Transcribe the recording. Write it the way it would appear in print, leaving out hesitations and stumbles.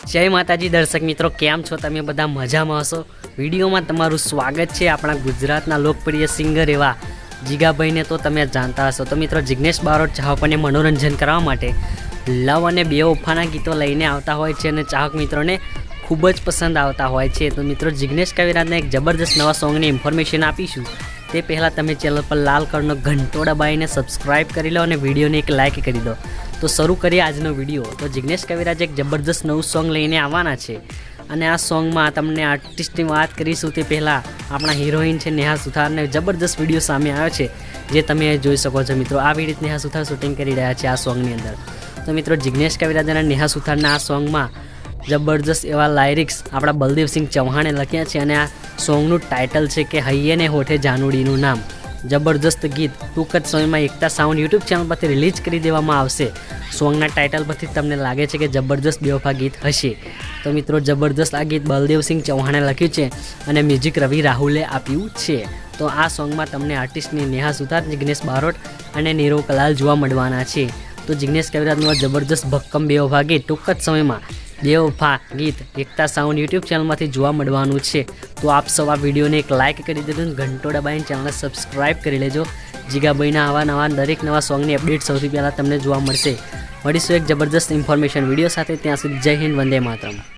जय माताजी दर्शक मित्रों, केम छो तमे बधा मजामां हशो। विडियोमां तमारुं स्वागत छे। आपणा गुजरातना लोकप्रिय सिंगर एवा जीगाभाई ने तो तमे जानता हशो। तो मित्रों, जिग्नेश बारोट चाहकोने मनोरंजन करवा माटे लव अने बेवफाना गीतो लईने आवता होय छे अने चाहक मित्रोने खूब ज पसंद आवता होय छे। तो मित्रों, जिग्नेश कविराजने एक जबरदस्त नवा सॉन्गनी इन्फॉर्मेशन आपीशुं। ते पहला तमे चेनल पर लाल कलरनो घंटो दबावीने सब्सक्राइब करी लो अने विडियोने एक लाइक करी दो। तो शुरू करिए आजनो विडियो। तो जिग्नेश कविराज एक जबरदस्त नवुं सॉन्ग लईने आववाना छे अने आ सॉन्गमां तमने आर्टिस्टनी वात करीशुं ते पहला आपणा हीरोइन छे नेहा सुथारने जबरदस्त विडियो सामे आव्यो छे, जे तमे जोई शको छो। मित्रों, आ रीते नेहा सुथार शूटिंग करी रह्या छे आ सॉन्गनी अंदर। तो मित्रों, जिग्नेश कविराज अने नेहा सुथारना आ सॉन्गमां जबरदस्त एवा लायरिक्स आपणा बलदेव सिंह चौहाणे लख्या छे अने आ सॉन्गनुं टाइटल छे के हૈયે ने होठे जानुડીનું नाम। जबरदस्त गीत टूंक ज समयमां एकता साउंड यूट्यूब चैनल पर रिलीज कर देवामां आवशे। सॉन्गना टाइटल परथी तमने लागे छे कि जबरदस्त बेवफा गीत हशे। तो मित्रों, जबरदस्त आ गीत बलदेव सिंह चौहाणे लख्युं छे अने म्यूजिक रवि राहुले आप्युं छे। तो आ सॉन्गमां तमने आर्टिस्टनी नेहा सुथार, जिग्नेश बारोट अने नीरव कलाल जोवा मळवाना छे। तो जिग्नेश कविराजनुं आ जबरदस्त भक्कम बेवफा गीत टूंक ज समयमां बेवफा गीत एकता साउंड यूट्यूब चैनल में जोवा मळवानुं छे। तो आप सौ आ विडियो ने एक लाइक करी दीधो, घंटो दबावीने चैनल सब्सक्राइब करी लेजो। जीगाभाईना आवा नवा दरेक नवा सॉन्गनी अपडेट सौथी पहला तमने जोवा मळशे। मळीशुं एक जबरदस्त इन्फॉर्मेशन विडियो साथे। त्यां सुधी जय हिंद, वंदे मातरम।